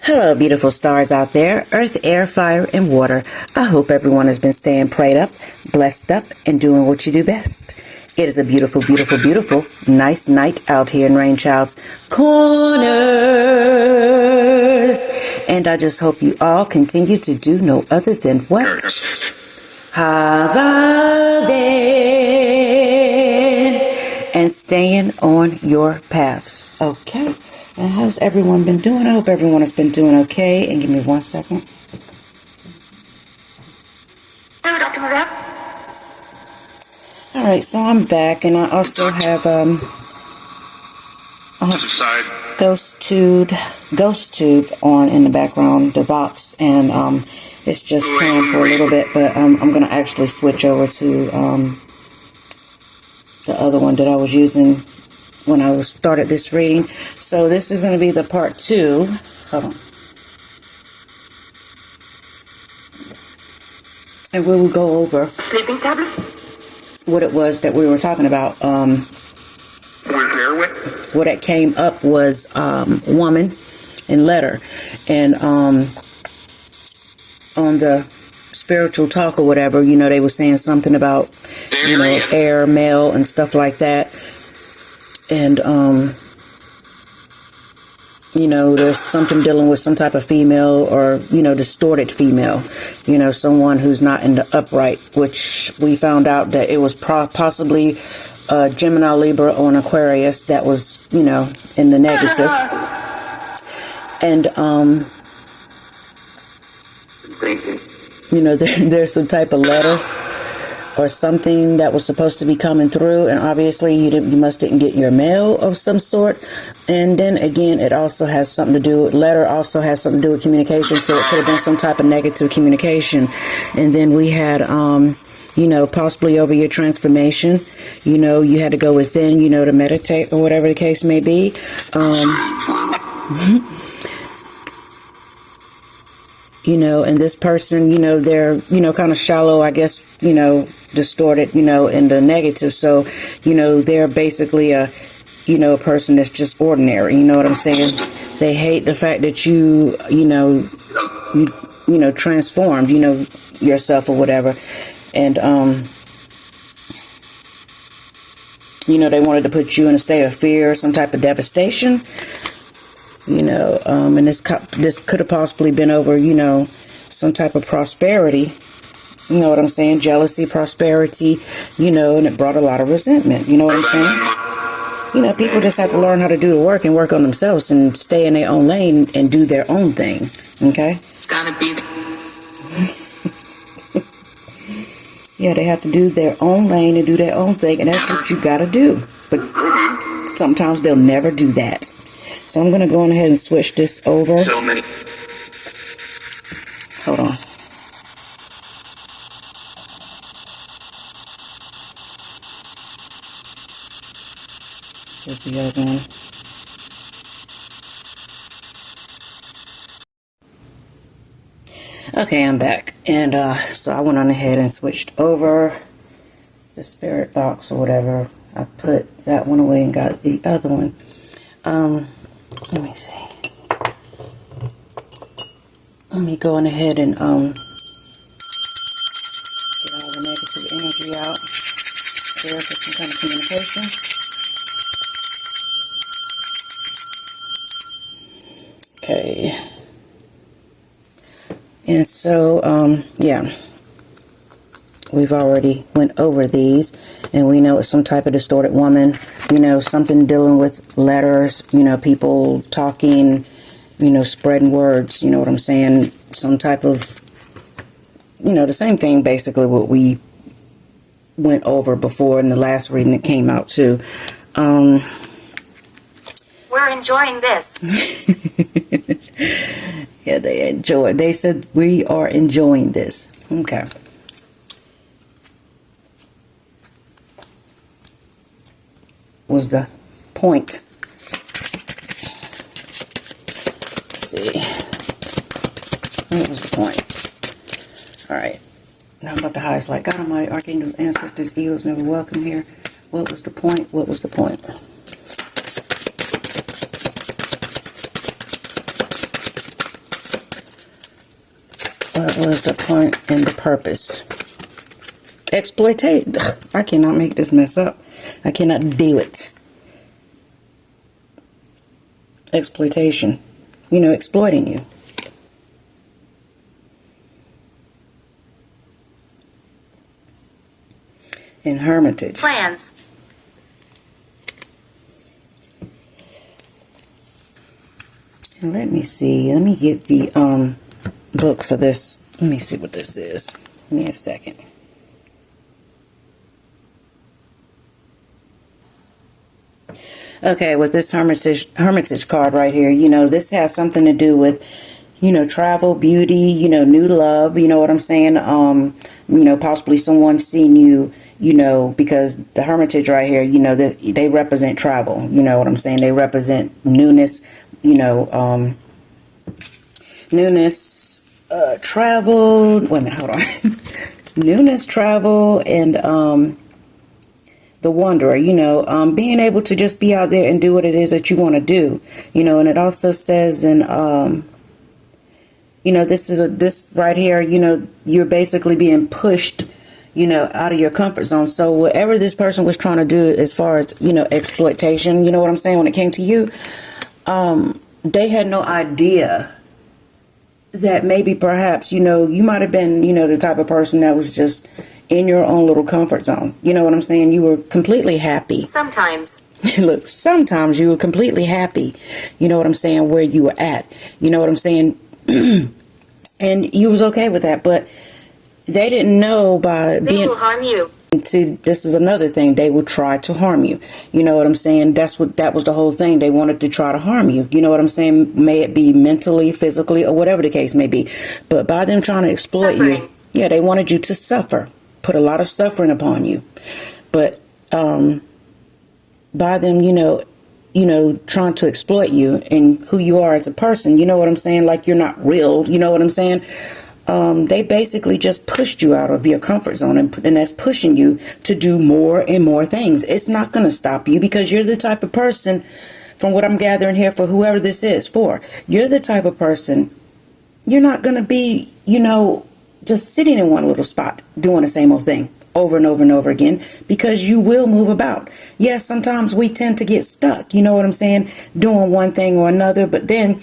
Hello, beautiful stars out there, earth, air, fire, and water. I hope everyone has been staying prayed up, blessed up, and doing what you do best. It is a beautiful, beautiful, beautiful, nice night out here in Rainchild's Corners. And I just hope you all continue to do no other than what? Having and staying on your paths. Okay. And how's everyone been doing? I hope everyone has been doing okay. And give me 1 second. All right, so I'm back, and I also have Ghost Tube on in the background, the Vox, and it's just playing for a little bit. But I'm gonna actually switch over to the other one that I was using when I started this reading. So this is going to be the part 2. Hold on. And we will go over what it was that we were talking about. What it came up was woman and letter. And on the spiritual talk or whatever, you know, they were saying something about, you know, air, male, and stuff like that. And, you know, there's something dealing with some type of female or, you know, distorted female, you know, someone who's not in the upright, which we found out that it was possibly Gemini, Libra, or an Aquarius that was, you know, in the negative. And, you know, there's some type of letter or something that was supposed to be coming through, and obviously you didn't get your mail of some sort. And then again, it also has something to do with letter, also has something to do with communication, so it could have been some type of negative communication. And then we had you know, possibly over your transformation, you know, you had to go within, you know, to meditate or whatever the case may be. You know, and this person, you know, they're, you know, kind of shallow, I guess, you know, distorted, you know, in the negative. So, you know, they're basically a, you know, a person that's just ordinary. You know what I'm saying? They hate the fact that you know, you know, transformed, you know, yourself or whatever. And, you know, they wanted to put you in a state of fear, some type of devastation. You know, and this could have possibly been over, you know, some type of prosperity. You know what I'm saying? Jealousy, prosperity, you know, and it brought a lot of resentment. You know what I'm saying? You know, people just have to learn how to do the work and work on themselves and stay in their own lane and do their own thing. Okay? It's gonna be. Yeah, they have to do their own lane and do their own thing, and that's what you gotta do. But sometimes they'll never do that. So I'm going to go on ahead and switch this over. So many. Hold on. Here's the other one. Okay, I'm back. And so I went on ahead and switched over the spirit box or whatever. I put that one away and got the other one. Let me see. Let me go on ahead and get all the negative energy out there for some kind of communication. Okay. And so, yeah. We've already went over these, and we know it's some type of distorted woman, you know, something dealing with letters, you know, people talking, you know, spreading words, you know what I'm saying, some type of, you know, the same thing basically what we went over before in the last reading that came out too. We're enjoying this. Yeah, they enjoyed. They said we are enjoying this. Okay. Was the point. Let's see. What was the point? Alright. Now I'm about the highest light. God Almighty, archangels, ancestors, eagles, never welcome here. What was the point? What was the point? What was the point and the purpose? Exploitation. I cannot make this mess up. I cannot do it. Exploitation. You know, exploiting you. And hermitage. Plans. And let me see. Let me get the book for this. Let me see what this is. Give me a second. Okay, with this hermitage card right here, you know, this has something to do with, you know, travel, beauty, you know, new love, you know what I'm saying? You know, possibly someone seeing you, you know, because the hermitage right here, you know, they represent travel, you know what I'm saying? They represent newness, you know, newness, travel, wait a minute, hold on. Newness, travel, and, the wanderer, you know, being able to just be out there and do what it is that you want to do, you know. And it also says in, you know, this right here, you know, you're basically being pushed, you know, out of your comfort zone. So whatever this person was trying to do as far as, you know, exploitation, you know what I'm saying, when it came to you, they had no idea that maybe perhaps, you know, you might have been, you know, the type of person that was just in your own little comfort zone. You know what I'm saying? You were completely happy. Sometimes. Look, sometimes you were completely happy. You know what I'm saying? Where you were at. You know what I'm saying? And you was okay with that. But they didn't know by being... They will harm you. See, this is another thing. They will try to harm you. You know what I'm saying? That was the whole thing. They wanted to try to harm you. You know what I'm saying? May it be mentally, physically, or whatever the case may be. But by them trying to exploit you, yeah, they wanted you to suffer. Put a lot of suffering upon you. But by them, you know, trying to exploit you and who you are as a person, you know what I'm saying? Like you're not real, you know what I'm saying? They basically just pushed you out of your comfort zone, and that's pushing you to do more and more things. It's not going to stop you because you're the type of person, from what I'm gathering here for whoever this is for, you're the type of person, you're not going to be, you know, just sitting in one little spot doing the same old thing over and over and over again, because you will move about. Yes, sometimes we tend to get stuck, you know what I'm saying, doing one thing or another. But then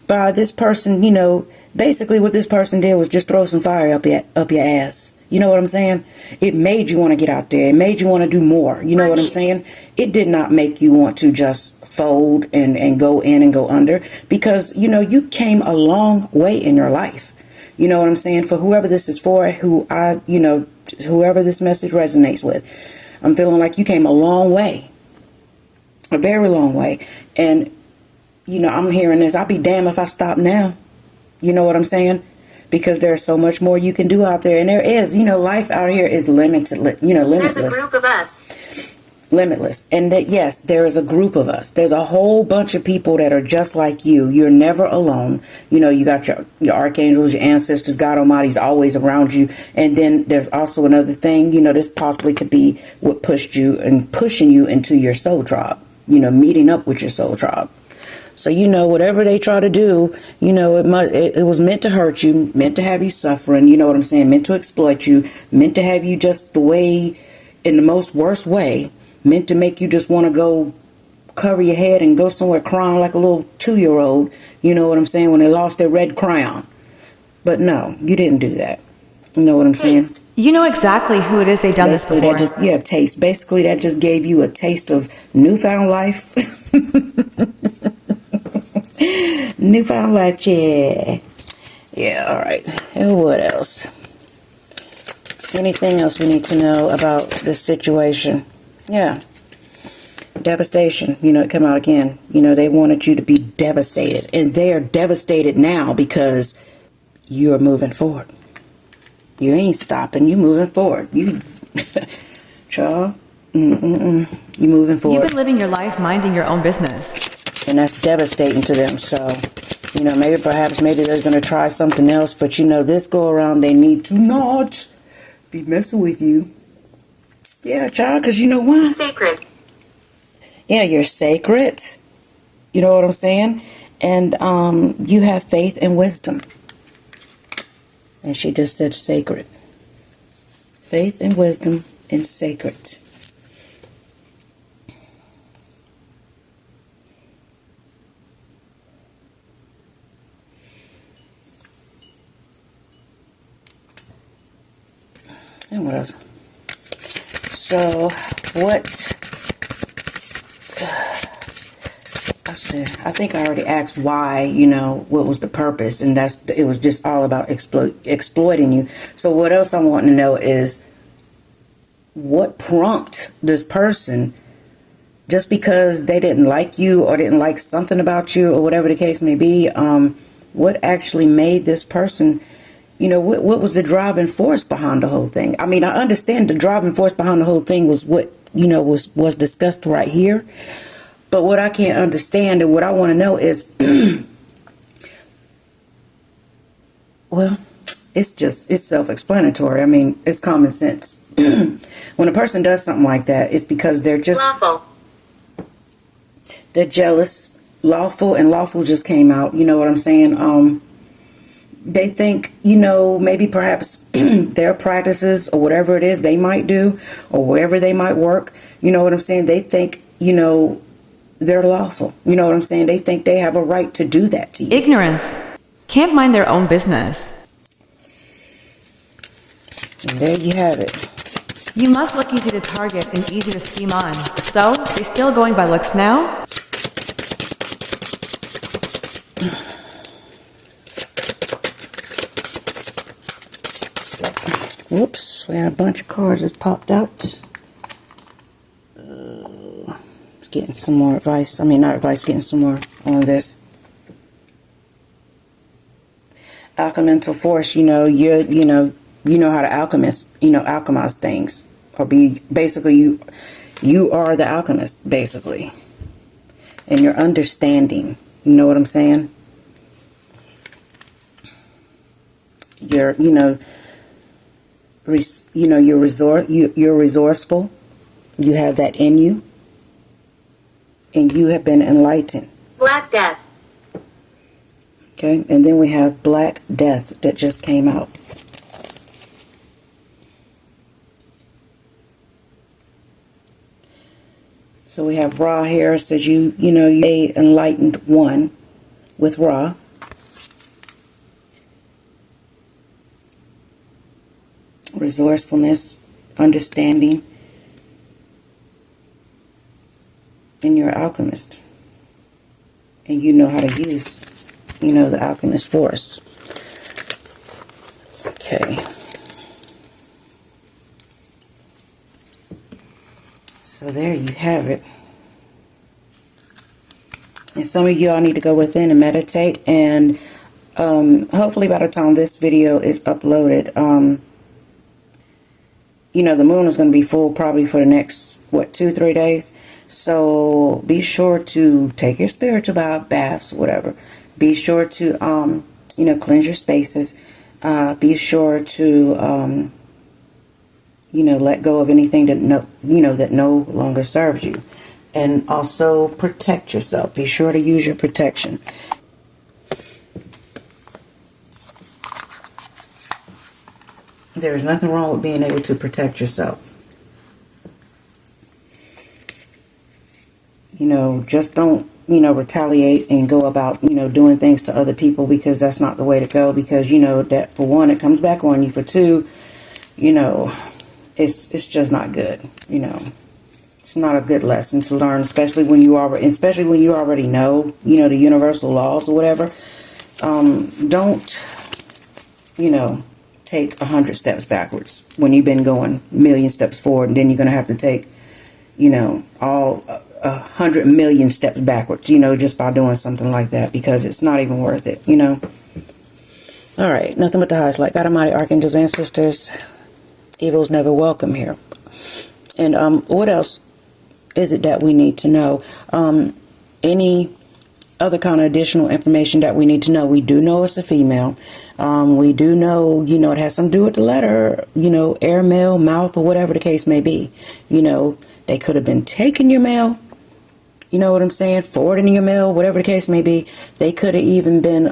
by this person, you know, basically what this person did was just throw some fire up your ass. You know what I'm saying? It made you want to get out there. It made you want to do more. You know what I'm saying? It did not make you want to just fold and go in and go under, because, you know, you came a long way in your life. You know what I'm saying? For whoever this is for, you know, whoever this message resonates with, I'm feeling like you came a long way, a very long way. And, you know, I'm hearing this. I'll be damned if I stop now. You know what I'm saying? Because there's so much more you can do out there. And there is, you know, life out here is limited, you know, limitless. There's a group of us. Limitless. And that, yes, there is a group of us. There's a whole bunch of people that are just like you. You're never alone. You know, you got your archangels, your ancestors, God Almighty's always around you. And then there's also another thing, you know, this possibly could be what pushed you and pushing you into your soul tribe, you know, meeting up with your soul tribe. So, you know, whatever they try to do, you know, it was meant to hurt you, meant to have you suffering, you know what I'm saying, meant to exploit you, meant to have you just the way, in the most worst way, meant to make you just want to go cover your head and go somewhere crying like a little 2-year-old, you know what I'm saying, when they lost their red crown. But no, you didn't do that. You know what I'm saying? You know exactly who it is they done basically, this before. Taste. Basically, that just gave you a taste of newfound life. Newfound life, yeah. Yeah, all right. And what else? Anything else we need to know about this situation? Yeah. Devastation. You know, it come out again. You know, they wanted you to be devastated. And they are devastated now because you're moving forward. You ain't stopping. You moving forward. You, child, you moving forward. You've been living your life minding your own business. And that's devastating to them. So, you know, maybe they're going to try something else. But, you know, this go around, they need to not be messing with you. Yeah, child, because you know why? Sacred. Yeah, you're sacred. You know what I'm saying? And you have faith and wisdom. And she just said sacred. Faith and wisdom and sacred. And what else? So, what... let's see. I think I already asked why, you know, what was the purpose. And it was just all about exploiting you. So, what else I want to know is, what prompted this person, just because they didn't like you or didn't like something about you or whatever the case may be, what actually made this person... You know, what was the driving force behind the whole thing? I mean, I understand the driving force behind the whole thing was what, you know, was discussed right here. But what I can't understand and what I want to know is, well, it's self-explanatory. I mean, it's common sense. When a person does something like that, it's because they're just... Lawful. They're jealous. Lawful and lawful just came out. You know what I'm saying? They think, you know, maybe perhaps their practices or whatever it is they might do or wherever they might work, you know what I'm saying? They think, you know, they're lawful. You know what I'm saying? They think they have a right to do that to you. Ignorance. Can't mind their own business. And there you have it. You must look easy to target and easy to scheme on. So, they still going by looks now? Whoops, we had a bunch of cards that popped out. Getting some more advice. I mean, not advice, getting some more on this. Alchemical force, you know, you know how to alchemize things. Or basically you are the alchemist, basically. And your understanding, you know what I'm saying? You're resourceful. You have that in you. And you have been enlightened. Black Death. Okay, and then we have Black Death that just came out. So we have Ra here. Says you a enlightened one with Ra. Resourcefulness, understanding, and you're an alchemist. And you know how to use, the alchemist force. Okay. So there you have it. And some of y'all need to go within and meditate. And hopefully by the time this video is uploaded, the moon is going to be full probably for the next, 2-3 days. So be sure to take your spiritual baths, whatever. Be sure to, cleanse your spaces. Be sure to, let go of anything that no longer serves you. And also protect yourself. Be sure to use your protection. There is nothing wrong with being able to protect yourself. Just don't, retaliate and go about, doing things to other people, because that's not the way to go. Because, that for one, it comes back on you. For two, it's just not good. It's not a good lesson to learn, especially when you already know, the universal laws or whatever. Don't, take 100 steps backwards when you've been going a million steps forward, and then you're going to have to take, all 100 million steps backwards, just by doing something like that, because it's not even worth it, All right, nothing but the highest light. God Almighty, archangels, ancestors, evil's never welcome here. And what else is it that we need to know? Any other kind of additional information that we need to know? We do know it's a female. We do know, it has something to do with the letter, air, mail, mouth, or whatever the case may be. They could have been taking your mail. You know what I'm saying? Forwarding your mail, whatever the case may be. They could have even been,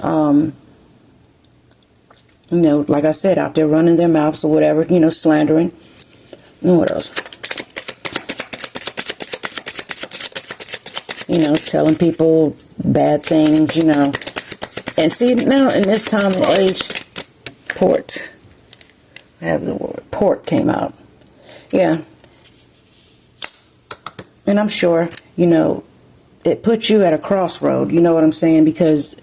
You know, like I said, out there running their mouths or whatever, you know, slandering. And what else? You know, telling people bad things, you know. And see, now in this time and age, port. I have the word port came out. Yeah. And I'm sure, you know, it puts you at a crossroad, you know what I'm saying? Because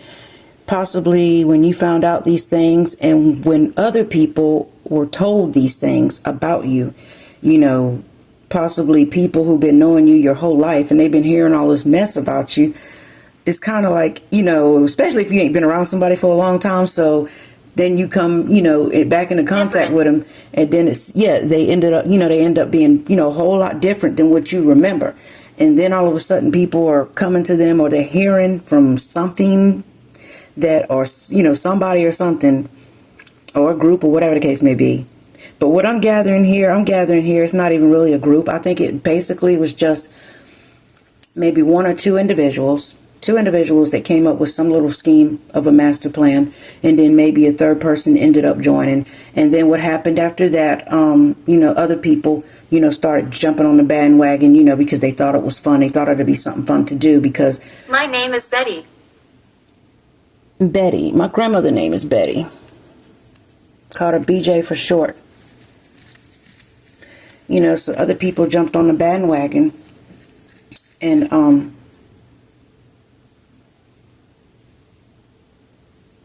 possibly when you found out these things and when other people were told these things about you, you know, possibly people who've been knowing you your whole life and they've been hearing all this mess about you, it's kind of like, you know, especially if you ain't been around somebody for a long time. So then you come, you know, back into contact with them, and then it's, yeah, they end up being, you know, a whole lot different than what you remember. And then all of a sudden people are coming to them, or they're hearing from something that, or, you know, somebody or something, or a group, or whatever the case may be. But what I'm gathering here, it's not even really a group. I think it basically was just maybe one or two individuals that came up with some little scheme of a master plan, and then maybe a third person ended up joining. And then what happened after that, you know, other people, you know, started jumping on the bandwagon, you know, because they thought it was fun. They thought it'd be something fun to do because... My name is Betty. Betty. My grandmother's name is Betty. Called her BJ for short. You know, so other people jumped on the bandwagon and,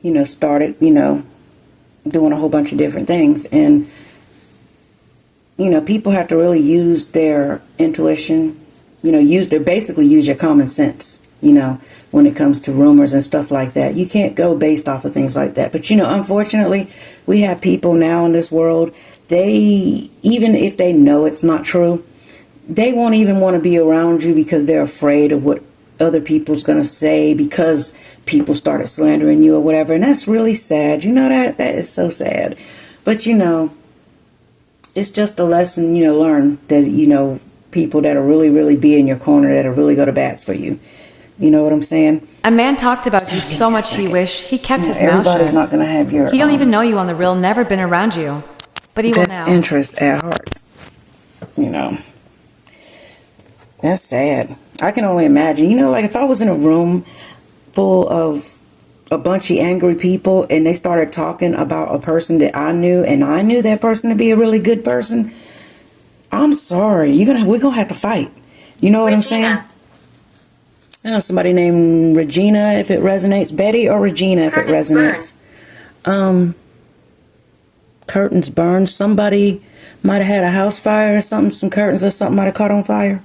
you know, started, you know, doing a whole bunch of different things. And, you know, people have to really use their intuition, you know, basically use your common sense, you know, when it comes to rumors and stuff like that. You can't go based off of things like that. But, you know, unfortunately, we have people now in this world, they, even if they know it's not true, they won't even want to be around you because they're afraid of what other people's going to say because people started slandering you or whatever. And that's really sad. You know, that is so sad. But, you know, it's just a lesson, you know, learn that, you know, people that'll really, really be in your corner, that'll really go to bats for you. You know what I'm saying? A man talked about you so much he wished he kept his mouth Everybody's shut. not going to have your... He don't even know you on the real, never been around you. But he will best now. interest at heart. You know. That's sad. I can only imagine. You know, like if I was in a room full of a bunch of angry people and they started talking about a person that I knew and I knew that person to be a really good person, I'm sorry. We're gonna have to fight. You know what I'm saying? I know somebody named Regina, if it resonates. Betty or Regina, if it resonates. Curtains burned. Somebody might have had a house fire or something. Some curtains or something might have caught on fire.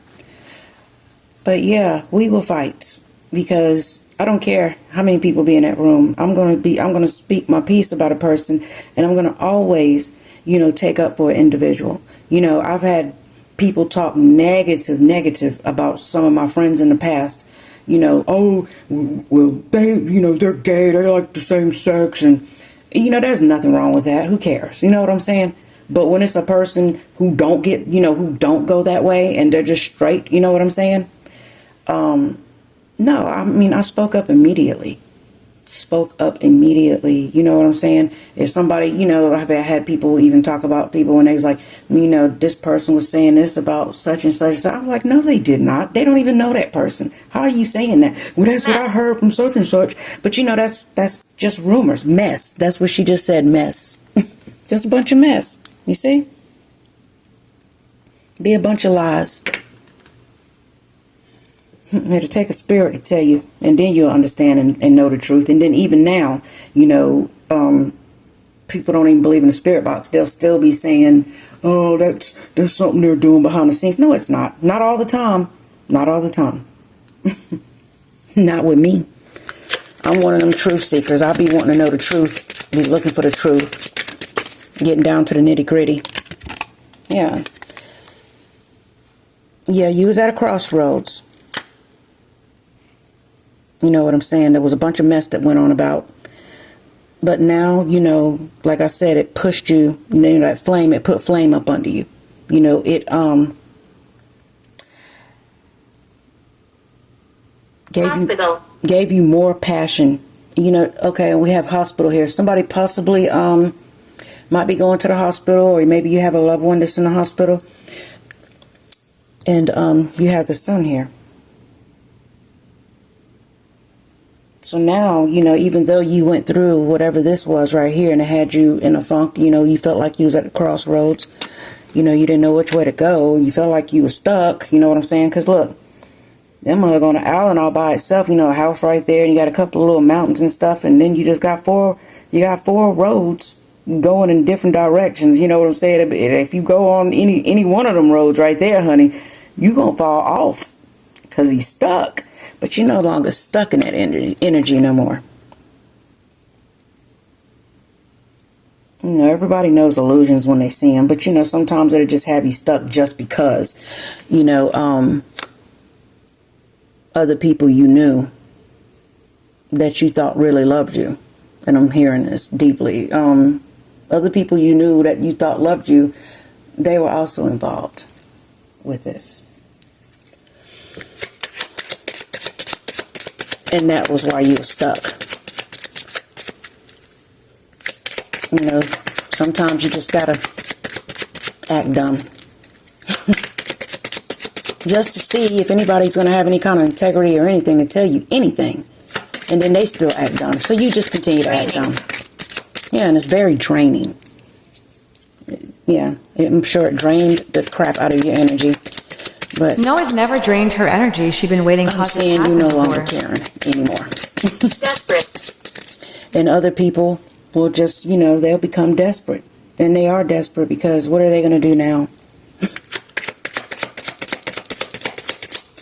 But yeah, we will fight because I don't care how many people be in that room. I'm gonna speak my piece about a person, and I'm gonna always, you know, take up for an individual. You know, I've had people talk negative about some of my friends in the past. You know, oh, well, they, you know, they're gay, they like the same sex, and, you know, there's nothing wrong with that. Who cares? You know what I'm saying? But when it's a person who don't get, you know, who don't go that way and they're just straight, you know what I'm saying? No, I mean, I spoke up immediately. You know what I'm saying? If somebody, you know, I've had people even talk about people when they was like, you know, this person was saying this about such and such. So I was like, no, they did not. They don't even know that person. How are you saying that? Well, that's what I heard from such and such. But, you know, that's just rumors. Mess. That's what she just said, mess. Just a bunch of mess. You see? Be a bunch of lies. It'll take a spirit to tell you, and then you'll understand and know the truth. And then even now, you know, people don't even believe in the spirit box. They'll still be saying, oh, that's something they're doing behind the scenes. No, it's not. Not all the time. Not all the time. Not with me. I'm one of them truth seekers. I'll be wanting to know the truth, be looking for the truth, getting down to the nitty gritty. Yeah. Yeah, you was at a crossroads. You know what I'm saying? There was a bunch of mess that went on about. But now, you know, like I said, it pushed you, you know, that flame, it put flame up under you. You know, it gave you more passion you know, okay, we have hospital here. Somebody possibly might be going to the hospital, or maybe you have a loved one that's in the hospital, and you have the sun here. So now, you know, even though you went through whatever this was right here and it had you in a funk, you know, you felt like you was at the crossroads, you know, you didn't know which way to go, you felt like you were stuck, you know what I'm saying? Because look, that mug on the island all by itself, you know, a house right there, and you got a couple of little mountains and stuff, and then you just got four roads going in different directions, you know what I'm saying? If you go on any one of them roads right there, honey, you gonna fall off because he's stuck. But you're no longer stuck in that energy no more. You know, everybody knows illusions when they see them, but you know, sometimes it'll just have you stuck just because, you know, other people you knew that you thought really loved you. And I'm hearing this deeply. Other people you knew that you thought loved you, they were also involved with this. And that was why you were stuck. You know, sometimes you just gotta act dumb. Just to see if anybody's gonna have any kind of integrity or anything to tell you anything. And then they still act dumb. So you just continue to act dumb. Yeah, and it's very draining. Yeah, I'm sure it drained the crap out of your energy. But No, it never drained her energy. She'd been waiting I'm cause saying you no longer caring anymore. Desperate. And other people will just, you know, they'll become desperate. And they are desperate because what are they going to do now?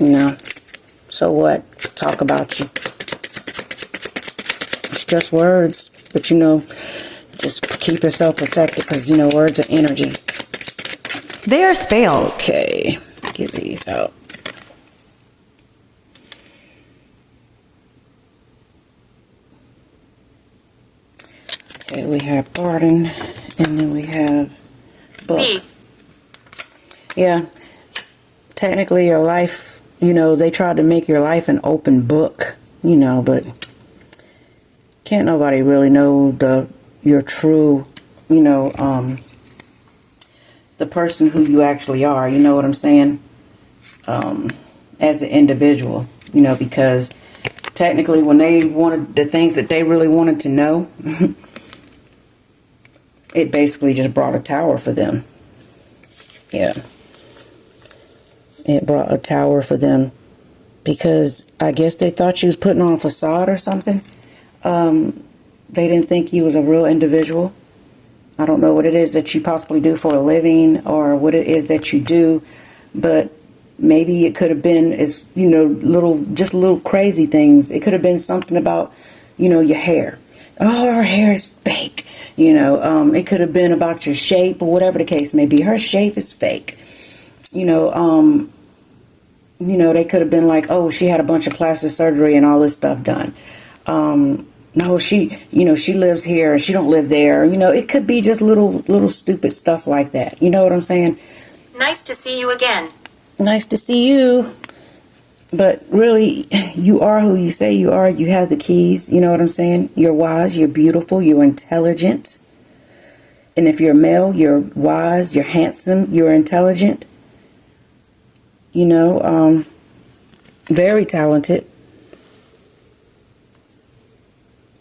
No. So what? Talk about you. It's just words. But, you know, just keep yourself protected because, you know, words are energy. They are spales. Okay. Get these out. Okay, we have Barton, and then we have Book. B. Yeah, technically your life, you know, they tried to make your life an open book, you know, but can't nobody really know your true, you know, the person who you actually are, you know what I'm saying? As an individual, you know, because technically when they wanted the things that they really wanted to know, it basically just brought a tower for them. Yeah. It brought a tower for them because I guess they thought you was putting on a facade or something. They didn't think you was a real individual. I don't know what it is that you possibly do for a living or what it is that you do, but maybe it could have been, as you know, little crazy things. It could have been something about, you know, your hair. Oh, her hair is fake. You know, it could have been about your shape or whatever the case may be. Her shape is fake. You know, they could have been like, oh, she had a bunch of plastic surgery and all this stuff done. No, she lives here. She don't live there. You know, it could be just little stupid stuff like that. You know what I'm saying? Nice to see you again. Nice to see you. But really, you are who you say you are. You have the keys. You know what I'm saying? You're wise. You're beautiful. You're intelligent. And if you're male, you're wise. You're handsome. You're intelligent. You know, very talented.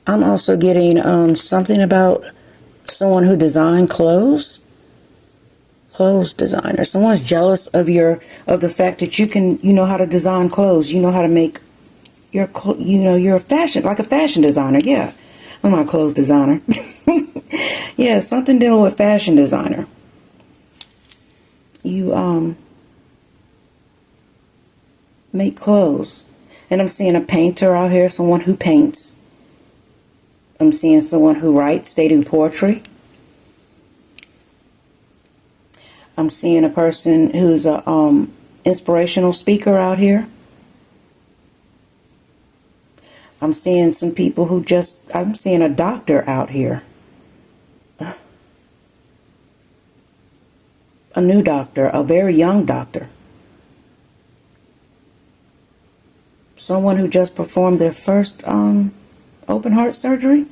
I'm also getting something about someone who designed clothes. Clothes designer. Someone's jealous of the fact that you know how to design clothes. You know how to make you're a fashion designer. Yeah. I'm not a clothes designer. Yeah, something dealing with fashion designer. You make clothes. And I'm seeing a painter out here, someone who paints. I'm seeing someone who writes. They do poetry. I'm seeing a person who's a inspirational speaker out here. I'm seeing some people who I'm seeing a doctor out here. A new doctor, a very young doctor. Someone who just performed their first open heart surgery,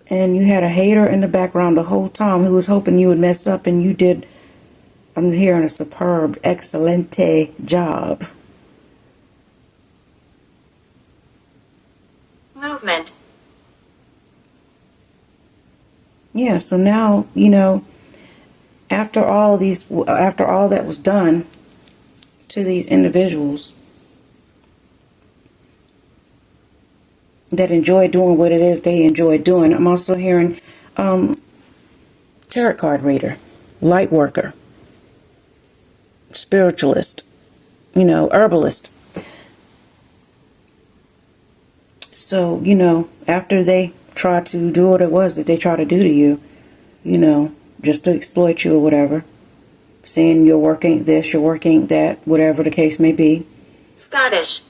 and you had a hater in the background the whole time who was hoping you would mess up, and you did, I'm hearing, a superb, excelente job. Movement. Yeah, so now, you know, after all that was done to these individuals that enjoy doing what it is they enjoy doing, I'm also hearing tarot card reader, light worker, spiritualist, you know, herbalist. So, you know, after they try to do what it was that they try to do to you, you know, just to exploit you or whatever, saying you're working this, you're working that, whatever the case may be. Scottish.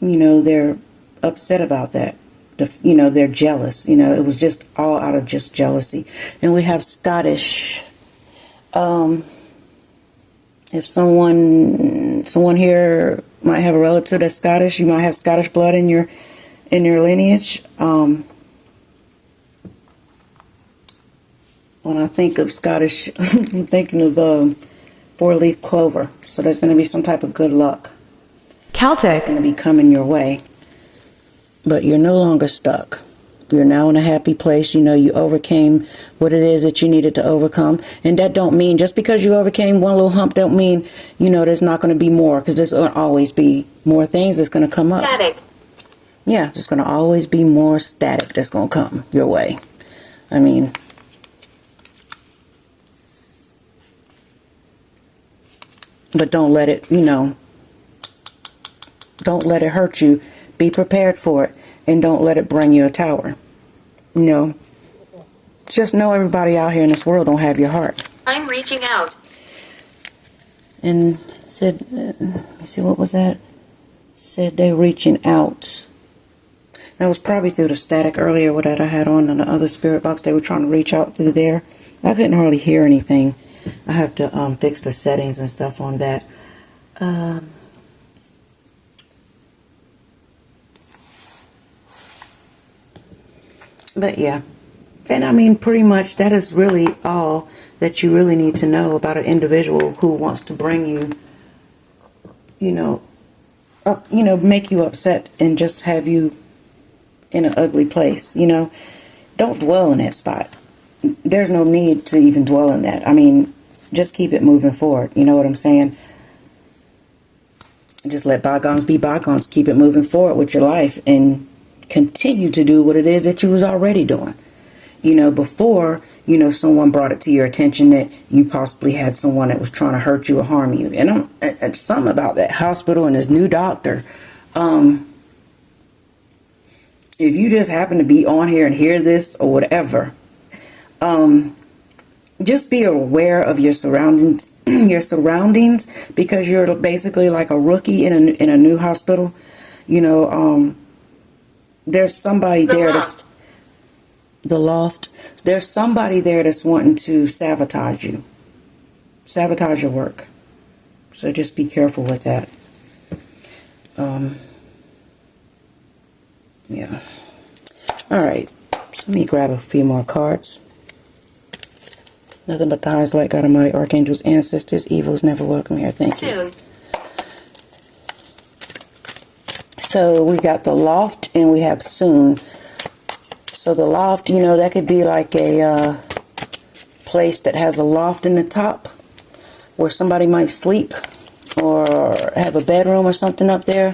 You know, they're upset about that. You know, they're jealous. You know, it was just all out of just jealousy. And we have Scottish. If someone here might have a relative that's Scottish, you might have Scottish blood in your lineage. When I think of Scottish, I'm thinking of four-leaf clover. So there's going to be some type of good luck. Celtic. Going to be coming your way. But you're no longer stuck. You're now in a happy place. You know, you overcame what it is that you needed to overcome. And that don't mean, just because you overcame one little hump, don't mean, you know, there's not going to be more. Because there's going to always be more things that's going to come up. Static. Yeah, there's going to always be more static that's going to come your way. I mean, but don't let it, you know, don't let it hurt you. Be prepared for it, and don't let it bring you a tower. You know, just know everybody out here in this world don't have your heart. I'm reaching out. And said, let me see, what was that? Said they reaching out. That was probably through the static earlier that I had on the other spirit box. They were trying to reach out through there. I couldn't hardly hear anything. I have to fix the settings and stuff on that. But yeah, and I mean, pretty much that is really all that you really need to know about an individual who wants to bring you, you know, make you upset and just have you in an ugly place. You know, don't dwell in that spot. There's no need to even dwell in that. I mean, just keep it moving forward. You know what I'm saying? Just let bygones be bygones. Keep it moving forward with your life and continue to do what it is that you was already doing. You know, before, you know, someone brought it to your attention that you possibly had someone that was trying to hurt you or harm you. And something about that hospital and this new doctor. If you just happen to be on here and hear this or whatever, just be aware of your surroundings, because you're basically like a rookie in a new hospital. You know, there's somebody there that's the loft. There's somebody there that's wanting to sabotage you, sabotage your work. So just be careful with that. Yeah. All right. So let me grab a few more cards. Nothing but the highest light, God Almighty, archangels, ancestors, evils never welcome here. Thank you. Soon. So we got the loft and we have soon. So the loft, you know, that could be like a place that has a loft in the top where somebody might sleep or have a bedroom or something up there,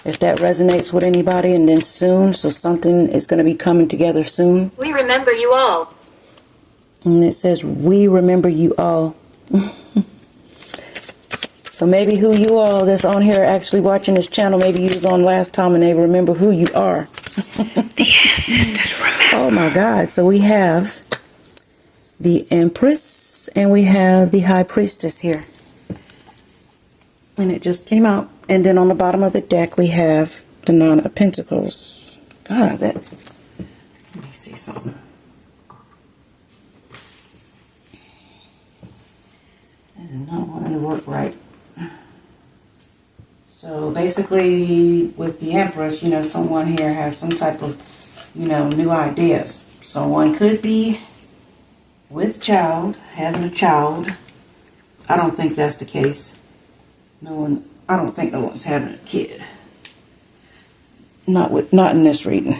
if that resonates with anybody. And then soon, so something is going to be coming together soon. We remember you all. And it says, we remember you all. So maybe who you all that's on here actually watching this channel, maybe you was on last time and they remember who you are. The ancestors remember. Oh my God. So we have the Empress and we have the High Priestess here. And it just came out. And then on the bottom of the deck we have the Nine of Pentacles. God, that... Let me see something. That is not wanting to work right. So So basically, with the Empress, someone here has some type of, new ideas. Someone could be with child, having a child. I don't think that's the case. I don't think no one's having a kid. Not in this reading.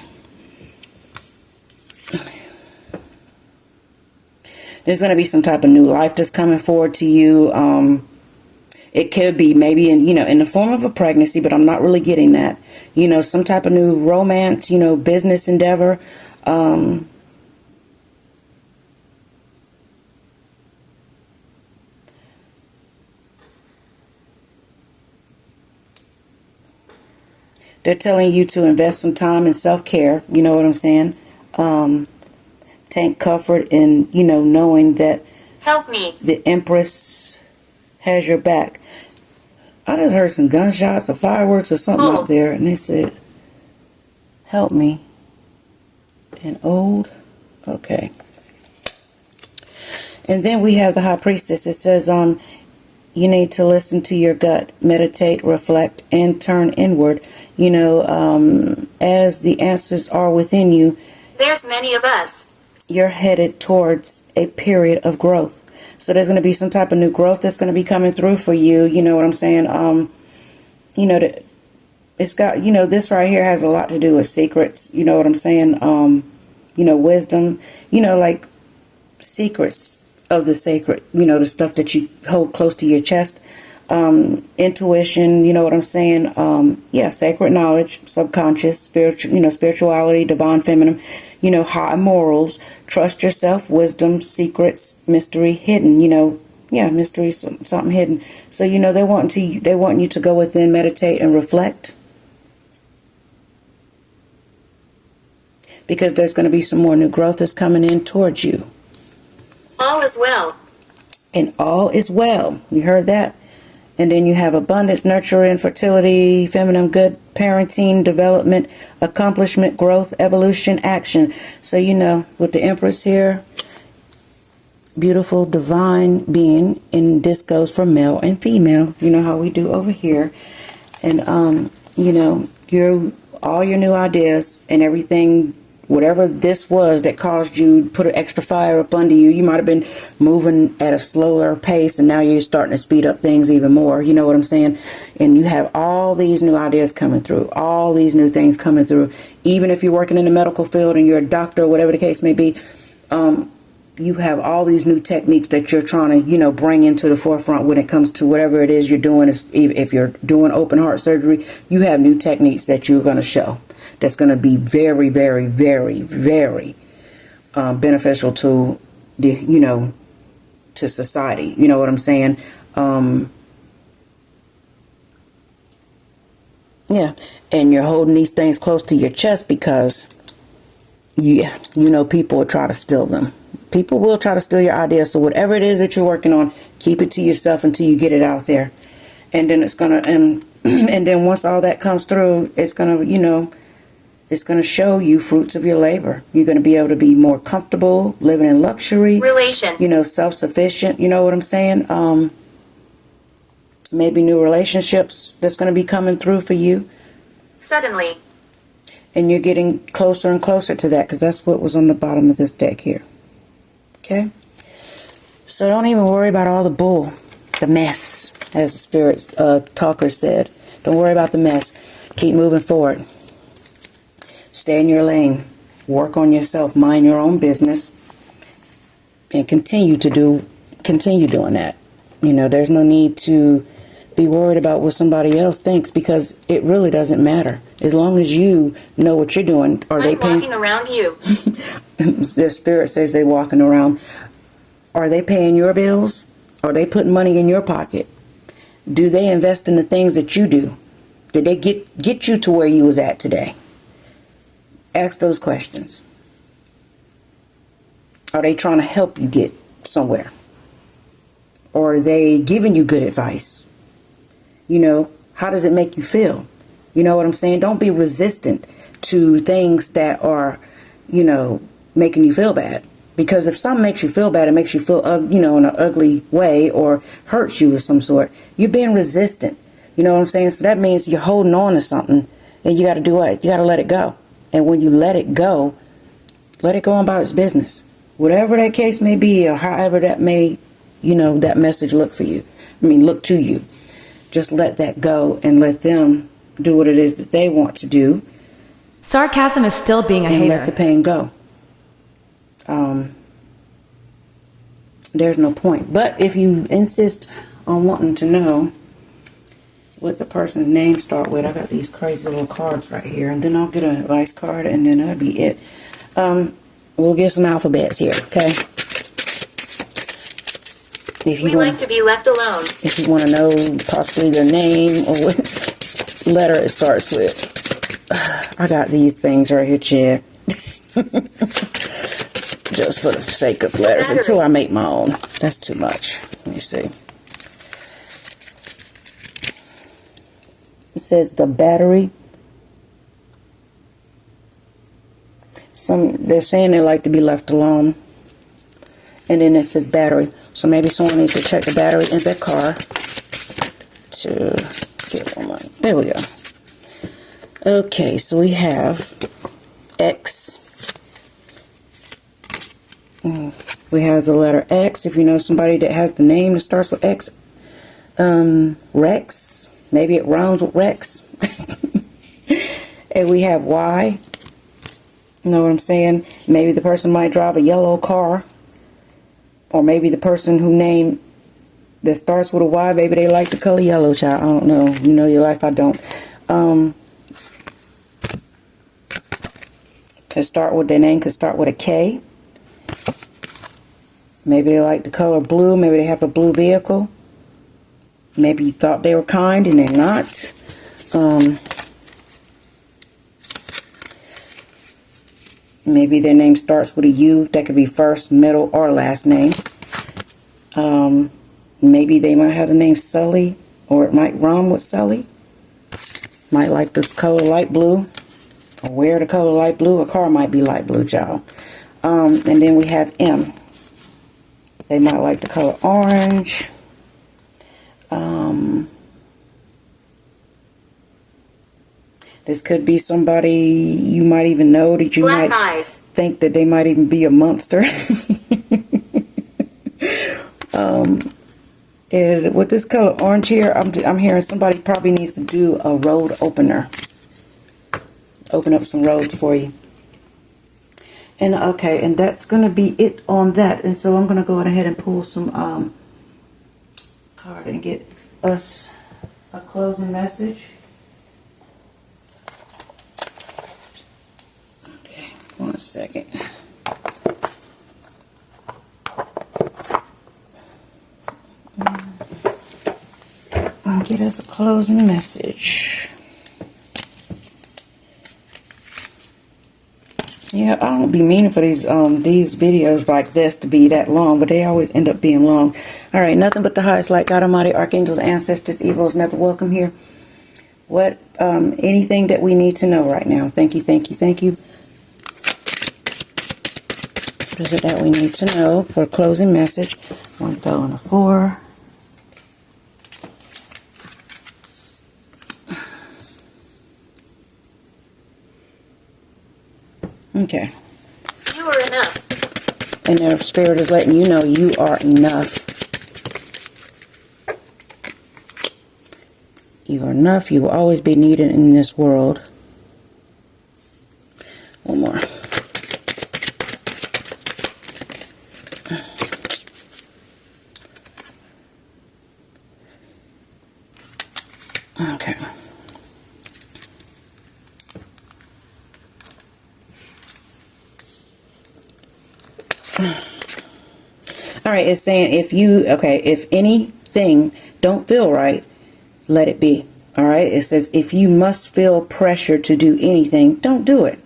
There's going to be some type of new life that's coming forward to you. It could be maybe in the form of a pregnancy, but I'm not really getting that. Some type of new romance, business endeavor. They're telling you to invest some time in self-care. You know what I'm saying? Take comfort in, knowing that Help me. the Empress has your back. I just heard some gunshots or fireworks or something Oh. up there, and they said, help me. And old. Okay. And then we have the High Priestess. It says, you need to listen to your gut, meditate, reflect, and turn inward. As the answers are within you, There's many of us. you're headed towards a period of growth. So there's going to be some type of new growth that's going to be coming through for you. You know what I'm saying? It's got, this right here has a lot to do with secrets. You know what I'm saying? Wisdom, like secrets of the sacred, the stuff that you hold close to your chest. Intuition, you know what I'm saying? Sacred knowledge, subconscious, spirituality, divine feminine, high morals, trust yourself, wisdom, secrets, mystery, hidden, mystery, something hidden. So, they want you to go within, meditate, and reflect. Because there's going to be some more new growth that's coming in towards you. All is well. And all is well. You heard that? And then you have abundance, nurturing, fertility, feminine, good, parenting, development, accomplishment, growth, evolution, action. So, with the Empress here, beautiful, divine being, and this goes for male and female. You know how we do over here. And, all your new ideas and everything, whatever this was that caused you to put an extra fire up under you, you might have been moving at a slower pace, and now you're starting to speed up things even more. You know what I'm saying? And you have all these new ideas coming through, all these new things coming through. Even if you're working in the medical field and you're a doctor, whatever the case may be, you have all these new techniques that you're trying to, bring into the forefront when it comes to whatever it is you're doing. If you're doing open heart surgery, you have new techniques that you're going to show. That's going to be very, very, very, very beneficial to the, to society. You know what I'm saying? And you're holding these things close to your chest because, people will try to steal them. People will try to steal your ideas. So whatever it is that you're working on, keep it to yourself until you get it out there. And then it's going to, and then once all that comes through, it's going to, it's going to show you fruits of your labor. You're going to be able to be more comfortable, living in luxury. Relation. Self-sufficient. You know what I'm saying? Maybe new relationships that's going to be coming through for you. Suddenly. And you're getting closer and closer to that because that's what was on the bottom of this deck here. Okay? So don't even worry about all the bull, the mess, as the spirit talker said. Don't worry about the mess. Keep moving forward. Stay in your lane. Work on yourself. Mind your own business. And continue doing that. There's no need to be worried about what somebody else thinks because it really doesn't matter. As long as you know what you're doing. Are they paying? Walking around you. Their spirit says they're walking around. Are they paying your bills? Are they putting money in your pocket? Do they invest in the things that you do? Did they get you to where you was at today? Ask those questions. Are they trying to help you get somewhere? Or are they giving you good advice? How does it make you feel? You know what I'm saying? Don't be resistant to things that are, making you feel bad. Because if something makes you feel bad, it makes you feel, in an ugly way or hurts you of some sort, you're being resistant You know what I'm saying? So that means you're holding on to something, and you got to do what? You got to let it go. And when you let it go on about its business. Whatever that case may be, or however that may, that message look for you. Look to you. Just let that go and let them do what it is that they want to do. Sarcasm is still being a and hater. let the pain go. There's no point. But if you insist on wanting to know what the person's name start with, I got these crazy little cards right here, and then I'll get an advice card, and then that'll be it. We'll get some alphabets here, okay? We like to be left alone. If you want to know possibly their name or what letter it starts with. I got these things right here, Chad. Just for the sake of letters until I make my own. That's too much. Let me see. It says the battery. They're saying they like to be left alone. And then it says battery. So maybe someone needs to check the battery in their car to get one. There we go. Okay, so we have X. We have the letter X. If you know somebody that has the name that starts with X, Rex. Maybe it rhymes with Rex. And we have Y. You know what I'm saying? Maybe the person might drive a yellow car. Or maybe the person who named that starts with a Y, maybe they like the color yellow, child. I don't know. You know your life, I don't. Could start with their name, could start with a K. Maybe they like the color blue. Maybe they have a blue vehicle. Maybe you thought they were kind and they're not. Maybe their name starts with a U. That could be first, middle, or last name. Maybe they might have the name Sully, or it might rhyme with Sully. Might like the color light blue, or wear the color light blue. A car might be light blue, y'all. And then we have M. They might like the color orange. This could be somebody you might even know that you Black might eyes. think that they might even be a monster. And with this color orange here, I'm hearing somebody probably needs to do a road opener. Open up some roads for you. And okay, and that's going to be it on that. And so I'm going to go ahead and pull some card and get us a closing message. Okay, 1 second. I'll get us a closing message. Yeah, I don't be meaning for these videos like this to be that long, but they always end up being long. All right, nothing but the highest light, God Almighty, archangels, ancestors, evil is never welcome here. What anything that we need to know right now? Thank you, thank you, thank you. What is it that we need to know for a closing message? 1 fell on a 4. Okay. You are enough. And their spirit is letting you know you are enough. You are enough. You will always be needed in this world. One more. Okay. All right, it's saying if anything don't feel right, let it be. All right, it says if you must feel pressure to do anything, don't do it.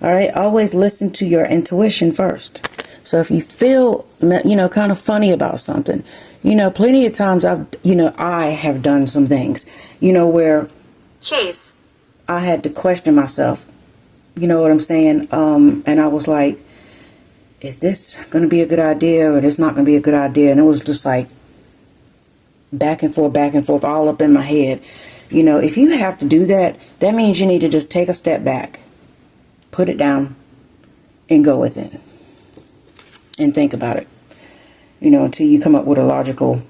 All right, always listen to your intuition first. So if you feel, kind of funny about something, plenty of times I have done some things, where Chase. I had to question myself. You know what I'm saying? And I was like, is this going to be a good idea or this not going to be a good idea? And it was just like back and forth, all up in my head. You know, if you have to do that, that means you need to just take a step back, put it down, and go with it. And think about it. You know, until you come up with a logical,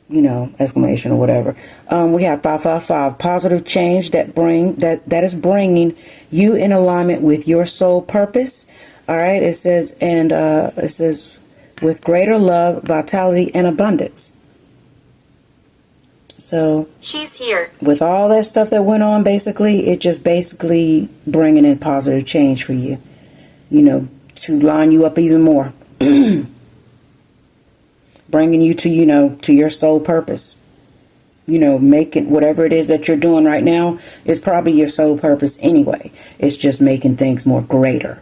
you know, exclamation or whatever. We have 555, positive change that is bringing you in alignment with your soul purpose. All right, it says, and it says with greater love, vitality, and abundance. So She's here. with all that stuff that went on, basically, it just basically bringing in positive change for you. You know, to line you up even more. Bringing you to, you know, to your soul purpose. You know, making whatever it is that you're doing right now is probably your soul purpose anyway. It's just making things more greater.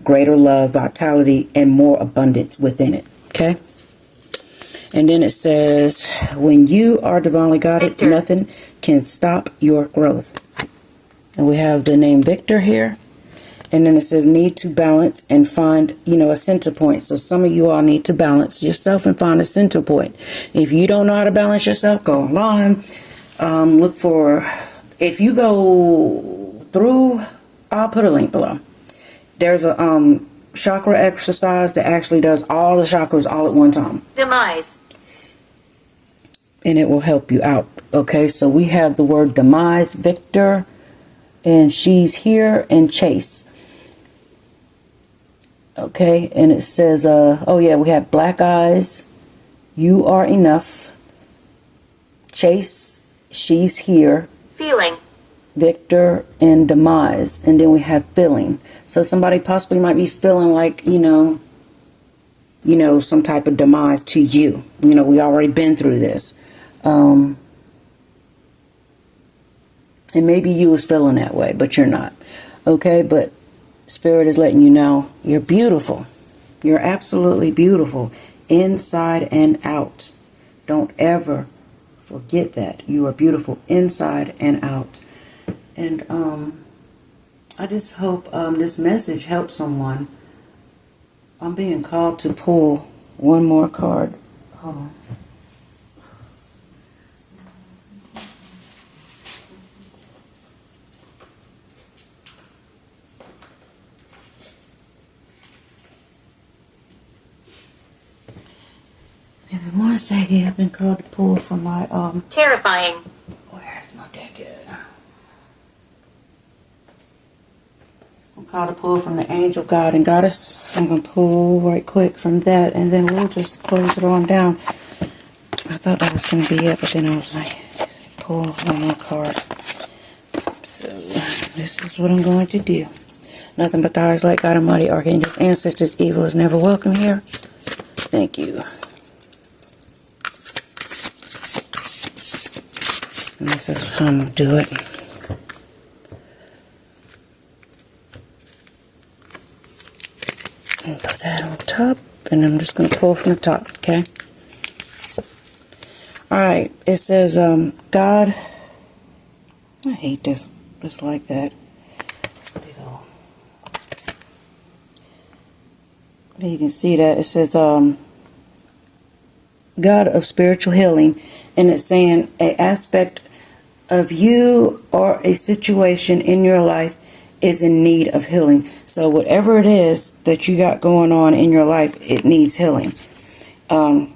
Greater love, vitality, and more abundance within it. Okay? And then it says, when you are divinely guided, Victor. nothing can stop your growth. And we have the name Victor here. And then it says need to balance and find, you know, a center point. So some of you all need to balance yourself and find a center point. If you don't know how to balance yourself, go online. Look for, if you go through, I'll put a link below. There's a chakra exercise that actually does all the chakras all at one time. Demise. And it will help you out. Okay, so we have the word demise, Victor, and she's here, and chase. Okay, and it says, oh yeah, we have black eyes, you are enough, chase, she's here, Feeling. Victor, and demise. And then we have feeling. So somebody possibly might be feeling like, you know, some type of demise to you. You know, we already been through this. And maybe you was feeling that way, but you're not. Okay, but Spirit is letting you know you're beautiful. You're absolutely beautiful inside and out. Don't ever forget that. You are beautiful inside and out. And I just hope this message helps someone. I'm being called to pull one more card. Hold on. Give me 1 second. I've been called to pull from my Terrifying. where's my deck at? I'm called to pull from the angel, God, and goddess. I'm gonna pull right quick from that, and then we'll just close it on down. I thought that was gonna be it, but then I was like, pull one more card. So this is what I'm going to do. Nothing but the highest light, God Almighty, archangels, ancestors. Evil is never welcome here. Thank you. And this is how I'm going to do it. And put that on top. And I'm just going to pull from the top, okay? Alright, it says, God, I hate this, just like that. You can see that it says, God of spiritual healing, and it's saying an aspect of you or a situation in your life is in need of healing. So whatever it is that you got going on in your life, it needs healing. You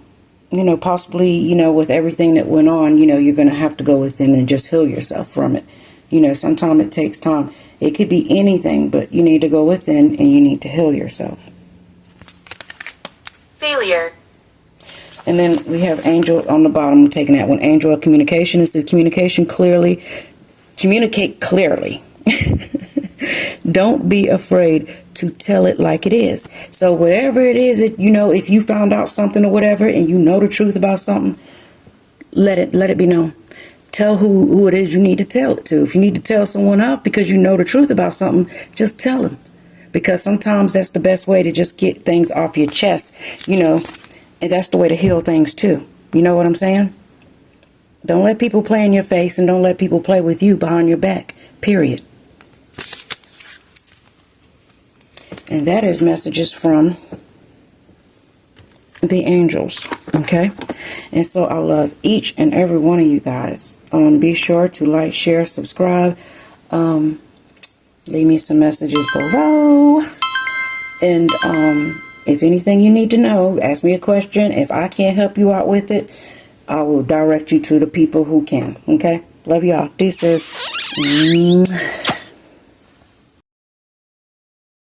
know, possibly, you know, with everything that went on, you know, you're going to have to go within and just heal yourself from it. You know, sometimes it takes time. It could be anything, but you need to go within and you need to heal yourself. Failure. And then we have angel on the bottom. I'm taking that one. Angel of communication. It says communication clearly. Communicate clearly. Don't be afraid to tell it like it is. So whatever it is that, you know, if you found out something or whatever and you know the truth about something, let it be known. Tell who it is you need to tell it to. If you need to tell someone up because you know the truth about something, just tell them. Because sometimes that's the best way to just get things off your chest, you know, and that's the way to heal things too. You know what I'm saying? Don't let people play in your face, and don't let people play with you behind your back, period. And that is messages from the angels. Okay, and so I love each and every one of you guys. Be sure to like, share, subscribe. Leave me some messages below. And if anything you need to know, ask me a question. If I can't help you out with it, I will direct you to the people who can. Okay, love y'all. Deuces.